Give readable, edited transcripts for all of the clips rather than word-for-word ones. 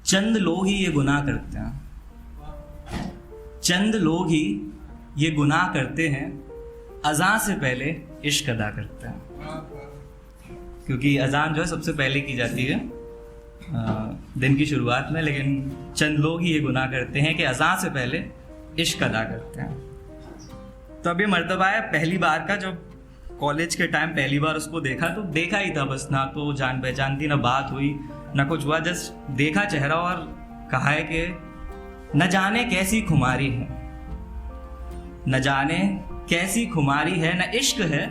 चंद लोग ही ये गुनाह करते हैं, चंद लोग ही ये गुनाह करते हैं, अज़ान से पहले इश्क अदा करते हैं। क्योंकि अज़ान जो है सबसे पहले की जाती है दिन की शुरुआत में, लेकिन चंद लोग ही ये गुनाह करते हैं कि अज़ान से पहले इश्क अदा करते हैं। तो अब ये मर्तबा है पहली बार का, जब कॉलेज के टाइम पहली बार उसको देखा तो देखा ही था बस, ना तो जान पहचान थी, ना बात हुई, ना कुछ हुआ, जस्ट देखा चेहरा और कहा है कि न जाने कैसी खुमारी है, न जाने कैसी खुमारी है, न इश्क है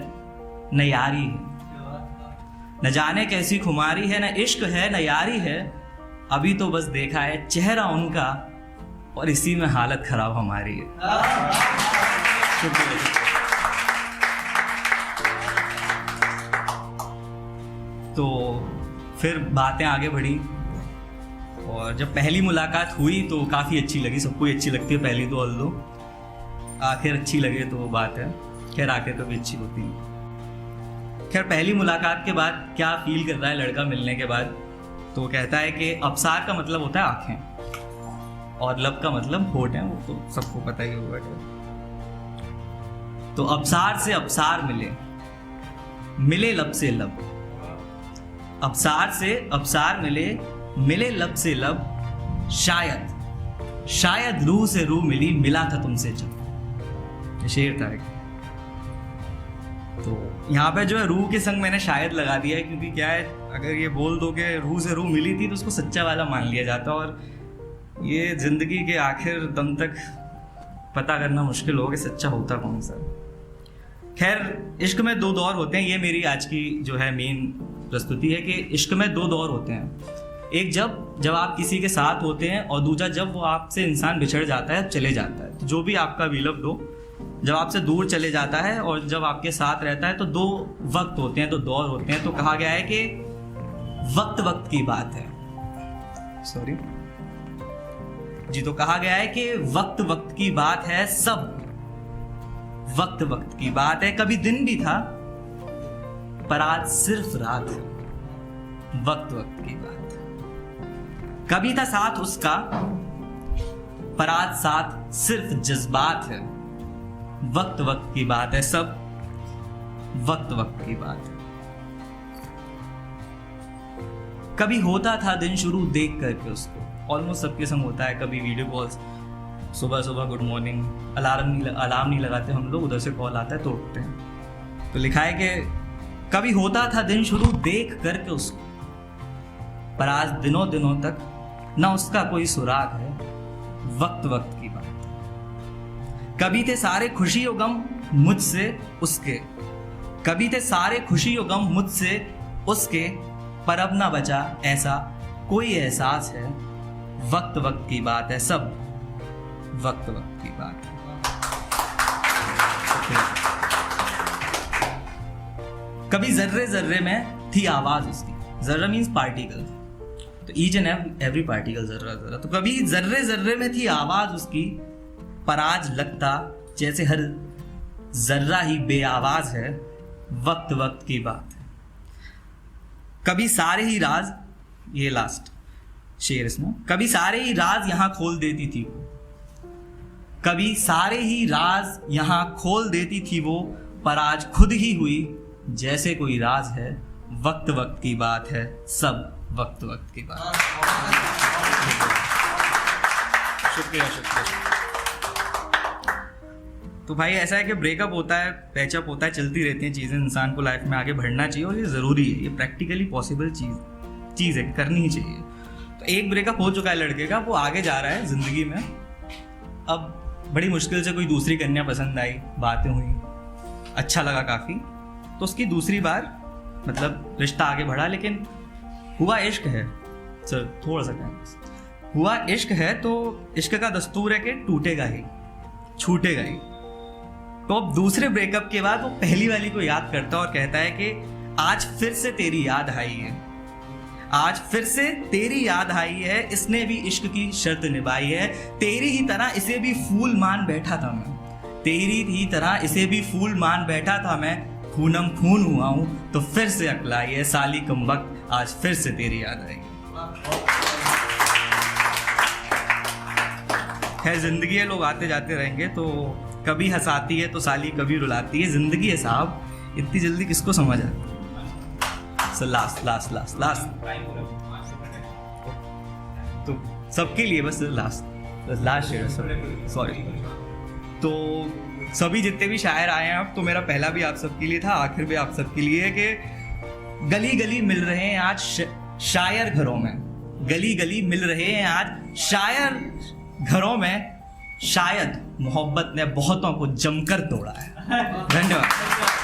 न यारी है, न जाने कैसी खुमारी है, न इश्क है न यारी है, अभी तो बस देखा है चेहरा उनका और इसी में हालत खराब हमारी है। शुक्रिया। तो फिर बातें आगे बढ़ी और जब पहली मुलाकात हुई तो काफ़ी अच्छी लगी, सबको अच्छी लगती है पहली तो, ऑल्दो आखिर अच्छी लगे तो वो बात है, खैर आखिर कभी अच्छी होती है। खैर पहली मुलाकात के बाद क्या फील कर रहा है लड़का मिलने के बाद, तो कहता है कि अब्सार का मतलब होता है आँखें और लब का मतलब होठ है, वो तो सबको पता ही होगा। तो अब्सार से अब्सार मिले, मिले लब से लब, अब्सार से अब्सार मिले, मिले लब से लब, शायद शायद रूह से रूह मिली, मिला था तुमसे जब। शेर था एक। तो यहाँ पे जो है रूह के संग मैंने शायद लगा दिया है, क्योंकि क्या है अगर ये बोल दो कि रूह से रूह मिली थी तो उसको सच्चा वाला मान लिया जाता, और ये जिंदगी के आखिर दम तक पता करना मुश्किल हो कि सच्चा होता कौन सा। खैर इश्क में दो दौर होते हैं, ये मेरी आज की जो है मेन प्रस्तुति है कि इश्क में दो दौर होते हैं। एक जब आप किसी के साथ होते हैं, और दूसरा जब वो आपसे इंसान बिछड़ जाता है, चले जाता है। तो जो भी आपका विलब्ध हो, जब आपसे दूर चले जाता है और जब आपके साथ रहता है, तो दो वक्त होते हैं, दो दौर होते हैं। तो कहा गया है कि वक्त वक्त की बात है, सॉरी जी, तो कहा गया है कि वक्त वक्त की बात है, सब वक्त वक्त की बात है। कभी दिन भी था पर आज सिर्फ रात है, वक्त वक्त की बात है। कभी था साथ उसका पर आज साथ सिर्फ जज्बात है, वक्त वक्त की बात है, सब वक्त वक्त की बात है। कभी होता था दिन शुरू देख करके उसको, ऑलमोस्ट सबके संग होता है, कभी वीडियो कॉल्स, सुबह सुबह गुड मॉर्निंग, अलार्म नहीं लगाते हम लोग, उधर से कॉल आता है तो उठते हैं। तो लिखा है कि कभी होता था दिन शुरू देख करके उसको, पर आज दिनों दिनों तक ना उसका कोई सुराग है, वक्त वक्त की बात है। कभी थे सारे खुशी और गम मुझसे उसके, कभी थे सारे खुशी और गम मुझसे उसके, पर अब ना बचा ऐसा कोई एहसास है, वक्त वक्त की बात है, सब वक्त वक्त की बात है। कभी जर्रे जर्रे में थी आवाज उसकी, जर्रा मीन्स पार्टिकल, तो ईच एंड एवरी पार्टिकल जर्रा जर्रा। तो कभी जर्रे जर्रे में थी आवाज उसकी, पर आज लगता जैसे हर जर्रा ही बेआवाज है, वक्त वक्त की बात है। कभी सारे ही राज, ये लास्ट शेर इसमें, कभी सारे ही राज यहां खोल देती थी वो, कभी सारे ही राज यहां खोल देती थी वो, पर आज खुद ही हुई जैसे कोई राज है, वक्त वक्त की बात है, सब वक्त वक्त की बात। शुक्रिया शुक्रिया। तो भाई ऐसा है कि ब्रेकअप होता है, पैचअप होता है, चलती रहती हैं चीज़ें, इंसान को लाइफ में आगे बढ़ना चाहिए और ये ज़रूरी है, ये प्रैक्टिकली पॉसिबल चीज़ है, करनी ही चाहिए। तो एक ब्रेकअप हो चुका है लड़के का, वो आगे जा रहा है ज़िंदगी में, अब बड़ी मुश्किल से कोई दूसरी कन्या पसंद आई, बातें हुई, अच्छा लगा काफ़ी, तो उसकी दूसरी बार मतलब रिश्ता आगे बढ़ा, लेकिन हुआ इश्क है, सर थोड़ा सा टाइम, हुआ इश्क है तो इश्क का दस्तूर है कि टूटेगा ही, छूटेगा ही। तो अब दूसरे ब्रेकअप के बाद वो पहली वाली को याद करता है और कहता है कि आज फिर से तेरी याद आई है, आज फिर से तेरी याद आई है, इसने भी इश्क की शर्त निभाई है, तेरी ही तरह इसे भी फूल मान बैठा था मैं, तेरी ही तरह इसे भी फूल मान बैठा था मैं, खूनम खून हुआ हूं तो फिर से अकलाई है, साली कम वक्त आज फिर से तेरी याद आई। खैर जिंदगी है, लोग आते जाते रहेंगे, तो कभी हंसाती है तो साली कभी रुलाती है, जिंदगी है साहब, इतनी जल्दी किसको समझ आती। So last last last last तो सबके लिए बस लास्ट शेयर, सॉरी। तो सभी जितने भी शायर आए हैं अब, तो मेरा पहला भी आप सबके लिए था, आखिर भी आप सबके लिए है कि गली गली मिल रहे हैं आज शायर घरों में, गली गली मिल रहे हैं आज शायर घरों में, शायद मोहब्बत ने बहुतों को जमकर तोड़ा है। धन्यवाद।